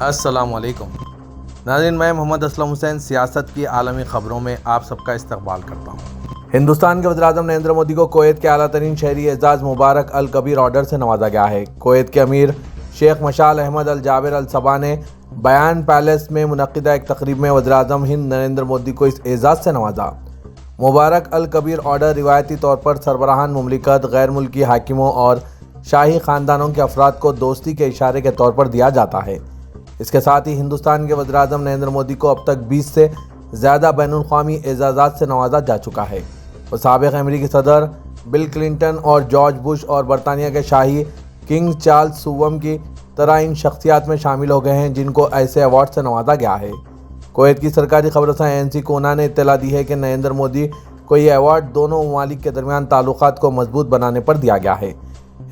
السلام علیکم ناظرین، میں محمد اسلم حسین سیاست کی عالمی خبروں میں آپ سب کا استقبال کرتا ہوں۔ ہندوستان کے وزیراعظم نریندر مودی کو کویت کے اعلیٰ ترین شہری اعزاز مبارک الکبیر آرڈر سے نوازا گیا ہے۔ کویت کے امیر شیخ مشال احمد الجابر الصباح نے بیان پیلس میں منعقدہ ایک تقریب میں وزیراعظم ہند نریندر مودی کو اس اعزاز سے نوازا۔ مبارک الکبیر آرڈر روایتی طور پر سربراہان مملکت، غیر ملکی حاکموں اور شاہی خاندانوں کے افراد کو دوستی کے اشارے کے طور پر دیا جاتا ہے۔ اس کے ساتھ ہی ہندوستان کے وزیراعظم نریندر مودی کو اب تک 20 سے زیادہ بین الاقوامی اعزازات سے نوازا جا چکا ہے۔ وہ سابق امریکی صدر بل کلنٹن اور جارج بش اور برطانیہ کے شاہی کنگ چارلس سوم کی طرح ان شخصیات میں شامل ہو گئے ہیں جن کو ایسے ایوارڈ سے نوازا گیا ہے۔ کویت کی سرکاری خبر رساں ANC کونا نے اطلاع دی ہے کہ نریندر مودی کو یہ ایوارڈ دونوں ممالک کے درمیان تعلقات کو مضبوط بنانے پر دیا گیا ہے۔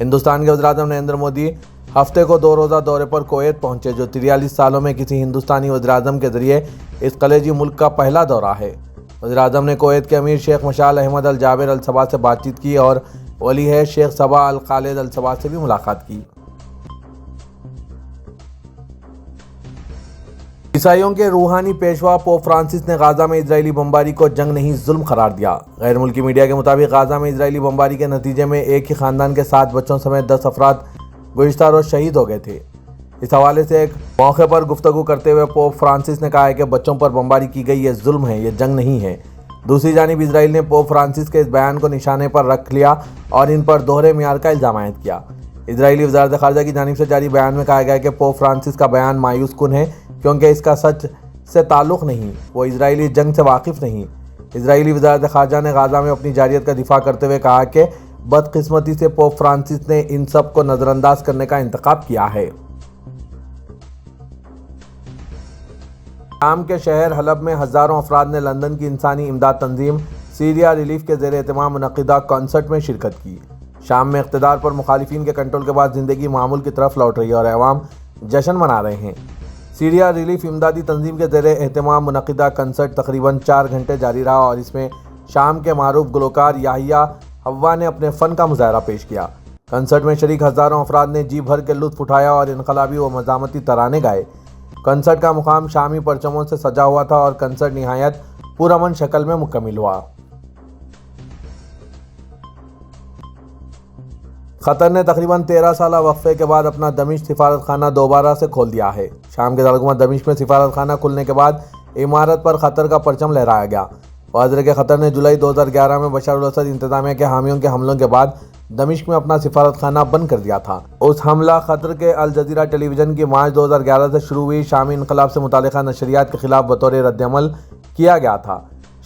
ہندوستان کے وزیراعظم نریندر مودی ہفتے کو 2 روزہ دورے پر کویت پہنچے، جو 43 سالوں میں کسی ہندوستانی وزیراعظم کے ذریعے اس خلیجی ملک کا پہلا دورہ ہے۔ وزیراعظم نے کویت کے امیر شیخ مشال احمد الجابر الصباح سے بات چیت کی اور ولی عہد شیخ صباح الخالد الصباح سے بھی ملاقات کی۔ عیسائیوں کے روحانی پیشوا پوپ فرانسس نے غزہ میں اسرائیلی بمباری کو جنگ نہیں ظلم قرار دیا۔ غیر ملکی میڈیا کے مطابق غزہ میں اسرائیلی بمباری کے نتیجے میں ایک ہی خاندان کے 7 بچوں سمیت 10 افراد گزشتہ روز شہید ہو گئے تھے۔ اس حوالے سے ایک موقع پر گفتگو کرتے ہوئے پوپ فرانسس نے کہا ہے کہ بچوں پر بمباری کی گئی یہ ظلم ہے، یہ جنگ نہیں ہے۔ دوسری جانب اسرائیل نے پوپ فرانسس کے اس بیان کو نشانے پر رکھ لیا اور ان پر دوہرے معیار کا الزام عائد کیا۔ اسرائیلی وزارت خارجہ کی جانب سے جاری بیان میں کہا گیا ہے کہ پوپ فرانسس کا بیان مایوس کن ہے کیونکہ اس کا سچ سے تعلق نہیں، وہ اسرائیلی جنگ سے واقف نہیں۔ اسرائیلی وزارت خارجہ نے غزہ میں اپنی جارحیت کا دفاع کرتے ہوئے کہا کہ بدقسمتی سے پوپ فرانسس نے ان سب کو نظر انداز کرنے کا انتخاب کیا ہے۔ شام کے شہر حلب میں ہزاروں افراد نے لندن کی انسانی امداد تنظیم سیریا ریلیف کے زیر اہتمام منعقدہ کنسرٹ میں شرکت کی۔ شام میں اقتدار پر مخالفین کے کنٹرول کے بعد زندگی معمول کی طرف لوٹ رہی ہے اور عوام جشن منا رہے ہیں۔ سیریا ریلیف امدادی تنظیم کے زیر اہتمام منعقدہ کنسرٹ تقریباً 4 گھنٹے جاری رہا اور اس میں شام کے معروف گلوکار یحییٰ حوا نے اپنے فن کا مظاہرہ پیش کیا۔ کنسرٹ میں شریک ہزاروں افراد نے جی بھر کے لطف اٹھایا اور انقلابی و مزاحمتی ترانے گائے۔ کنسرٹ کا مقام شامی پرچموں سے سجا ہوا تھا اور کنسرٹ نہایت پرامن شکل میں مکمل ہوا۔ قطر نے تقریباً 13 سالہ وقفے کے بعد اپنا دمشق سفارت خانہ دوبارہ سے کھول دیا ہے۔ شام کے دارالحکومت دمشق میں سفارت خانہ کھلنے کے بعد عمارت پر قطر کا پرچم لہرایا گیا۔ وزیر قطر نے جولائی 2011 میں بشار الاسد انتظامیہ کے حامیوں کے حملوں کے بعد دمشق میں اپنا سفارت خانہ بند کر دیا تھا۔ اس حملہ قطر کے الجزیرہ ٹیلی ویژن کی مارچ 2011 سے شروع ہوئی شامی انقلاب سے متعلقہ نشریات کے خلاف بطور رد عمل کیا گیا تھا۔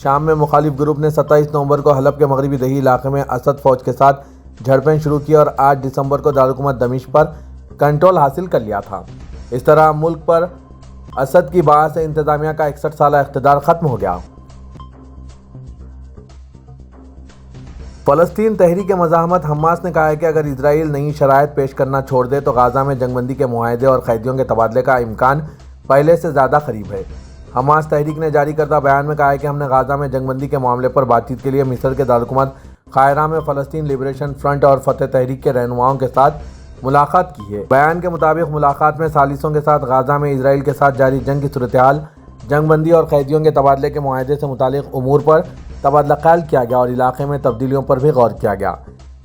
شام میں مخالف گروپ نے 27 نومبر کو حلب کے مغربی دیہی علاقے میں اسد فوج کے ساتھ جھڑپیں شروع کی اور 8 دسمبر کو دارالحکومت دمشق پر کنٹرول حاصل کر لیا تھا۔ اس طرح ملک پر اسد کی باعث انتظامیہ کا 61 سالہ اقتدار ختم ہو گیا۔ فلسطین تحریک مزاحمت حماس نے کہا ہے کہ اگر اسرائیل نئی شرائط پیش کرنا چھوڑ دے تو غزہ میں جنگ بندی کے معاہدے اور قیدیوں کے تبادلے کا امکان پہلے سے زیادہ قریب ہے۔ حماس تحریک نے جاری کردہ بیان میں کہا ہے کہ ہم نے غزہ میں جنگ بندی کے معاملے پر بات چیت کے لیے مصر کے دارالحکومت قاہرہ میں فلسطین لبریشن فرنٹ اور فتح تحریک کے رہنماؤں کے ساتھ ملاقات کی ہے۔ بیان کے مطابق ملاقات میں ثالثوں کے ساتھ غزہ میں اسرائیل کے ساتھ جاری جنگ کی صورتحال، جنگ بندی اور قیدیوں کے تبادلے کے معاہدے سے متعلق امور پر تبادلہ خیال کیا گیا اور علاقے میں تبدیلیوں پر بھی غور کیا گیا۔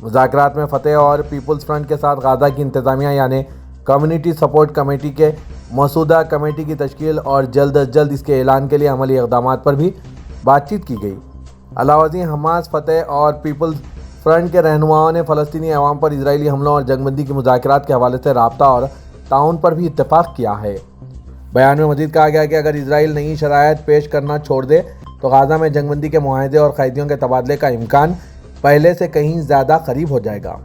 مذاکرات میں فتح اور پیپلز فرنٹ کے ساتھ غزہ کی انتظامیہ یعنی کمیونٹی سپورٹ کمیٹی کے مسودہ کمیٹی کی تشکیل اور جلد از جلد اس کے اعلان کے لیے عملی اقدامات پر بھی بات چیت کی گئی۔ علاوہ ازیں حماس، فتح اور پیپلز فرنٹ کے رہنماؤں نے فلسطینی عوام پر اسرائیلی حملوں اور جنگ بندی کی مذاکرات کے حوالے سے رابطہ اور تعاون پر بھی اتفاق کیا ہے۔ بیان میں مزید کہا گیا کہ اگر اسرائیل نئی شرائط پیش کرنا چھوڑ دے تو غزہ میں جنگ بندی کے معاہدے اور قیدیوں کے تبادلے کا امکان پہلے سے کہیں زیادہ قریب ہو جائے گا۔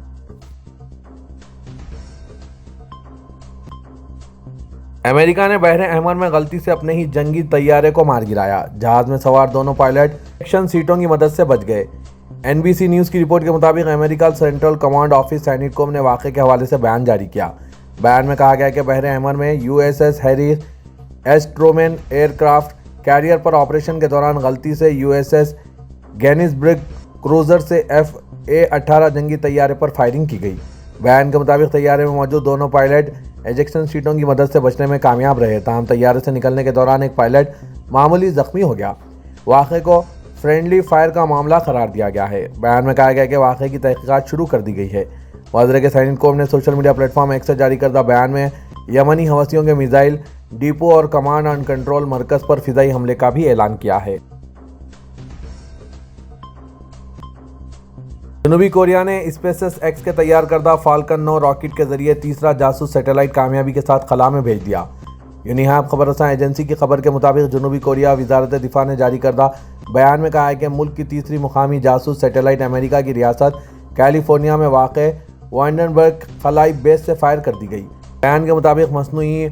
امریکہ نے بحر احمر میں غلطی سے اپنے ہی جنگی طیارے کو مار گرایا۔ جہاز میں سوار دونوں پائلٹ ایکشن سیٹوں کی مدد سے بچ گئے۔ NBC نیوز کی رپورٹ کے مطابق امریکہ سینٹرل کمانڈ آفس سینٹکوم نے واقعے کے حوالے سے بیان جاری کیا۔ بیان میں کہا گیا کہ بحر احمر میں USS Harry S Truman aircraft carrier پر آپریشن کے دوران غلطی سے USS گینسبرگ کروزر سے FA-18 جنگی طیارے پر فائرنگ کی گئی۔ بیان کے مطابق طیارے میں موجود دونوں پائلٹ ایجیکشن سیٹوں کی مدد سے بچنے میں کامیاب رہے، تاہم طیارے سے نکلنے کے دوران ایک پائلٹ معمولی زخمی ہو گیا۔ واقعے کو فرینڈلی فائر کا معاملہ قرار دیا گیا ہے۔ بیان میں کہا گیا کہ واقعے کی تحقیقات شروع کر دی گئی ہے۔ وزیر کے سینٹ کوم نے social media plate form x سے جاری کردہ بیان میں یمنی حوثیوں کے میزائل ڈپو اور کمانڈ اینڈ کنٹرول مرکز پر فضائی حملے کا بھی اعلان کیا ہے۔ جنوبی کوریا نے اسپیس ایکس کے تیار کردہ فالکن 9 راکٹ کے ذریعے تیسرا جاسوس سیٹلائٹ کامیابی کے ساتھ خلا میں بھیج دیا۔ یونیہاب خبر رساں ایجنسی کی خبر کے مطابق جنوبی کوریا وزارت دفاع نے جاری کردہ بیان میں کہا ہے کہ ملک کی تیسری مقامی جاسوس سیٹلائٹ امریکہ کی ریاست کیلیفورنیا میں واقع وائنڈنبرگ خلائی بیس سے فائر کر دی گئی۔ بیان کے مطابق مصنوعی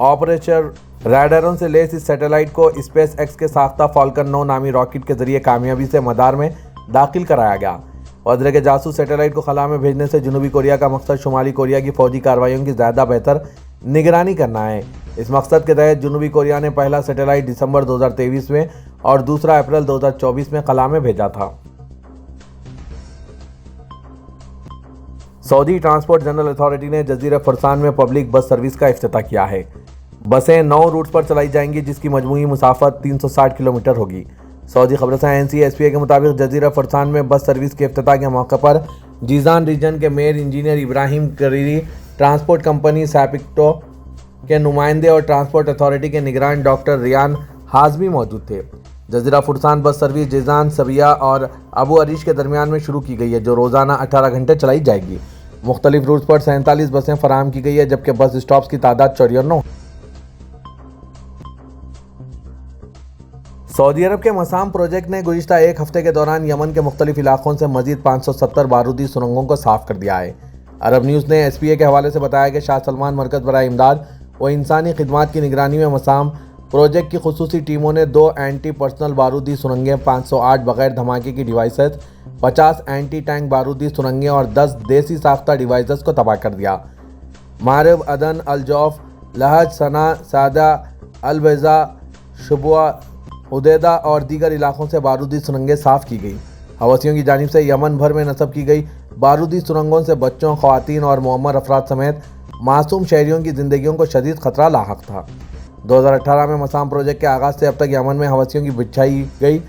آپریچر ریڈاروں سے لیس اس سیٹلائٹ کو اسپیس ایکس کے ساختہ فالکن 9 نامی راکٹ کے ذریعے کامیابی سے مدار میں داخل کرایا گیا۔ وزیر کے جاسوس سیٹلائٹ کو خلا میں بھیجنے سے جنوبی کوریا کا مقصد شمالی کوریا کی فوجی کارروائیوں کی زیادہ بہتر نگرانی کرنا ہے۔ اس مقصد کے تحت جنوبی کوریا نے پہلا سیٹلائٹ دسمبر 2023 میں اور دوسرا اپریل 2024 میں خلا میں بھیجا تھا۔ سعودی ٹرانسپورٹ جنرل اتھارٹی نے جزیرہ فرسان میں پبلک بس سروس کا افتتاح کیا ہے۔ بسیں 9 روٹس پر چلائی جائیں گی جس کی مجموعی مسافت 360 کلومیٹر ہوگی۔ سعودی خبر رساں NCSPA کے مطابق جزیرہ فرسان میں بس سروس کے افتتاح کے موقع پر جیزان ریجن کے میئر انجینئر ابراہیم کریری، ٹرانسپورٹ کمپنی سیپکٹو کے نمائندے اور ٹرانسپورٹ اتھارٹی کے نگران ڈاکٹر ریان ہازمی موجود تھے۔ جزیرہ فرسان بس سروس جیزان، سبیہ اور ابو عریش کے درمیان میں شروع کی گئی ہے، جو روزانہ 18 گھنٹے چلائی جائے گی۔ مختلف روٹس پر 47 بسیں فراہم کی گئی ہے، جبکہ بس اسٹاپس کی تعداد 54۔ سعودی عرب کے مسام پروجیکٹ نے گزشتہ ایک ہفتے کے دوران یمن کے مختلف علاقوں سے مزید 570 بارودی سرنگوں کو صاف کر دیا ہے۔ عرب نیوز نے SPA کے حوالے سے بتایا کہ شاہ سلمان مرکز برائے امداد و انسانی خدمات کی نگرانی میں مسام پروجیکٹ کی خصوصی ٹیموں نے 2 اینٹی پرسنل بارودی سرنگیں، 508 بغیر دھماکے کی ڈیوائسز، 50 اینٹی ٹینک بارودی سرنگیں اور 10 دیسی ساختہ ڈیوائسز کو تباہ کر دیا۔ مارب، عدن، الجوف، لہج، صنعا، سعدہ، البیضا، شبوہ، حدیدہ اور دیگر علاقوں سے بارودی سرنگیں صاف کی گئی۔ حوثیوں کی جانب سے یمن بھر میں نصب کی گئی بارودی سرنگوں سے بچوں، خواتین اور معمر افراد سمیت معصوم شہریوں کی زندگیوں کو شدید خطرہ لاحق تھا۔ 2018 میں مسام پروجیکٹ کے آغاز سے اب تک یمن میں حوثیوں کی بچھائی گئی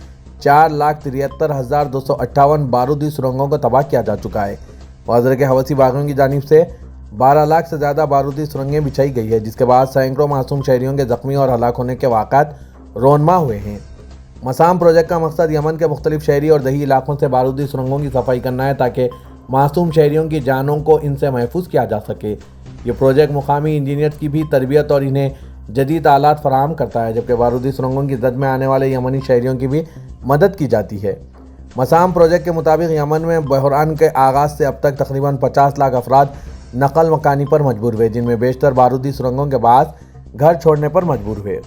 4,73,258 بارودی سرنگوں کو تباہ کیا جا چکا ہے۔ وزیر کے حوثی باغیوں کی جانب سے 12 لاکھ سے زیادہ بارودی سرنگیں بچھائی گئی ہے، جس کے بعد سینکڑوں معصوم شہریوں کے زخمی اور ہلاک ہونے کے واقعات رونما ہوئے ہیں۔ مسام پروجیکٹ کا مقصد یمن کے مختلف شہری اور دیہی علاقوں سے بارودی سرنگوں کی صفائی کرنا ہے تاکہ معصوم شہریوں کی جانوں کو ان سے محفوظ کیا جا سکے۔ یہ پروجیکٹ مقامی انجینئرز کی بھی تربیت اور انہیں جدید آلات فراہم کرتا ہے، جبکہ بارودی سرنگوں کی زد میں آنے والے یمنی شہریوں کی بھی مدد کی جاتی ہے۔ مسام پروجیکٹ کے مطابق یمن میں بحران کے آغاز سے اب تک تقریباً 50 لاکھ افراد نقل مکانی پر مجبور ہوئے، جن میں بیشتر بارودی سرنگوں کے باعث گھر چھوڑنے پر مجبور ہوئے۔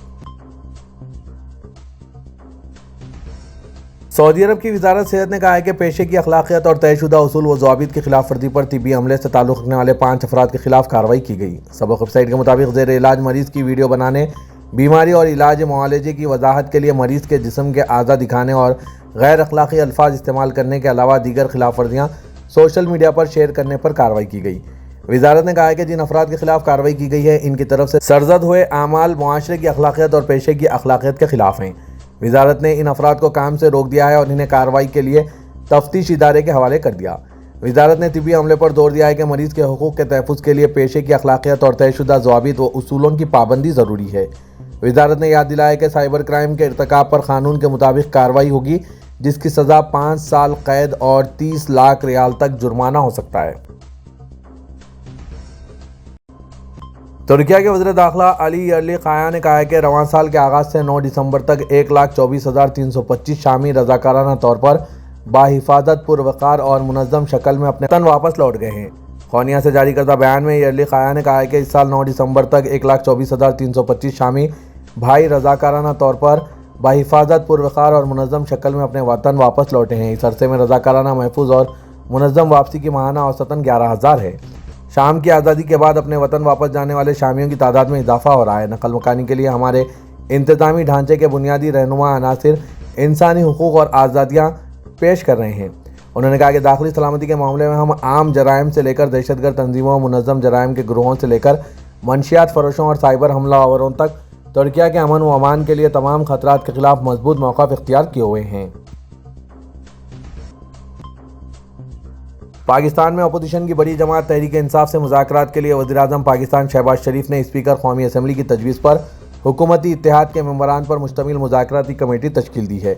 سعودی عرب کی وزارت صحت نے کہا ہے کہ پیشے کی اخلاقیات اور طے شدہ اصول و ضوابط کی خلاف ورزی پر طبی عملے سے تعلق رکھنے والے 5 افراد کے خلاف کارروائی کی گئی۔ سبق ویب سائٹ کے مطابق زیر علاج مریض کی ویڈیو بنانے، بیماری اور علاج معالجے کی وضاحت کے لیے مریض کے جسم کے اعضاء دکھانے اور غیر اخلاقی الفاظ استعمال کرنے کے علاوہ دیگر خلاف ورزیاں سوشل میڈیا پر شیئر کرنے پر کارروائی کی گئی۔ وزارت نے کہا ہے کہ جن افراد کے خلاف کارروائی کی گئی ہے ان کی طرف سے سرزد ہوئے اعمال معاشرے کی اخلاقیات اور پیشے کی اخلاقیات کے خلاف ہیں۔ وزارت نے ان افراد کو کام سے روک دیا ہے اور انہیں کارروائی کے لیے تفتیش ادارے کے حوالے کر دیا۔ وزارت نے طبی عملے پر زور دیا ہے کہ مریض کے حقوق کے تحفظ کے لیے پیشے کی اخلاقیات اور طے شدہ ضوابط و اصولوں کی پابندی ضروری ہے۔ وزارت نے یاد دلایا کہ سائبر کرائم کے ارتکاب پر قانون کے مطابق کارروائی ہوگی، جس کی سزا 5 سال قید اور 30 لاکھ ریال تک جرمانہ ہو سکتا ہے۔ ترکیہ کے وزیر داخلہ علی یرلیقایا نے کہا ہے کہ رواں سال کے آغاز سے 9 دسمبر تک 1,24,325 شامی رضاکارانہ طور پر باحفاظت، پروقار اور منظم شکل میں اپنے وطن واپس لوٹ گئے ہیں۔ خونیہ سے جاری کردہ بیان میں یرلیقایا نے کہا ہے کہ اس سال 9 دسمبر تک 1,24,325 شامی بھائی رضاکارانہ طور پر باحفاظت، پروقار اور منظم شکل میں اپنے وطن واپس لوٹے ہیں۔ اس عرصے میں رضاکارانہ محفوظ اور منظم واپسی کی ماہانہ اوسطاً 11,000 ہے۔ شام کی آزادی کے بعد اپنے وطن واپس جانے والے شامیوں کی تعداد میں اضافہ ہو رہا ہے۔ نقل مکانی کے لیے ہمارے انتظامی ڈھانچے کے بنیادی رہنما عناصر انسانی حقوق اور آزادیاں پیش کر رہے ہیں۔ انہوں نے کہا کہ داخلی سلامتی کے معاملے میں ہم عام جرائم سے لے کر دہشت گرد تنظیموں، منظم جرائم کے گروہوں سے لے کر منشیات فروشوں اور سائبر حملہ آوروں تک ترکیہ کے امن و امان کے لیے تمام خطرات کے خلاف مضبوط موقف اختیار کیے ہوئے ہیں۔ پاکستان میں اپوزیشن کی بڑی جماعت تحریک انصاف سے مذاکرات کے لیے وزیراعظم پاکستان شہباز شریف نے اسپیکر قومی اسمبلی کی تجویز پر حکومتی اتحاد کے ممبران پر مشتمل مذاکراتی کمیٹی تشکیل دی ہے۔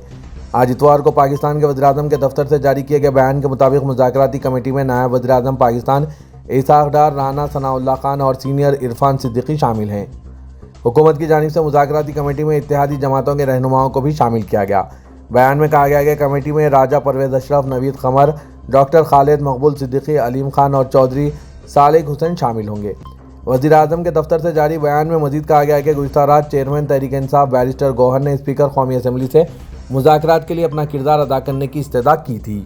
آج اتوار کو پاکستان کے وزیراعظم کے دفتر سے جاری کیے گئے بیان کے مطابق مذاکراتی کمیٹی میں نائب وزیراعظم پاکستان اسحاق ڈار، رانا ثناء اللہ خان اور سینئر عرفان صدیقی شامل ہیں۔ حکومت کی جانب سے مذاکراتی کمیٹی میں اتحادی جماعتوں کے رہنماؤں کو بھی شامل کیا گیا۔ بیان میں کہا گیا کہ کمیٹی میں راجہ پرویز اشرف، نوید قمر، ڈاکٹر خالد مقبول صدیقی، علیم خان اور چودھری صالح حسین شامل ہوں گے۔ وزیراعظم کے دفتر سے جاری بیان میں مزید کہا گیا کہ گزشتہ رات چیئرمین تحریک انصاف بیرسٹر گوہر نے اسپیکر قومی اسمبلی سے مذاکرات کے لیے اپنا کردار ادا کرنے کی استدعا کی تھی۔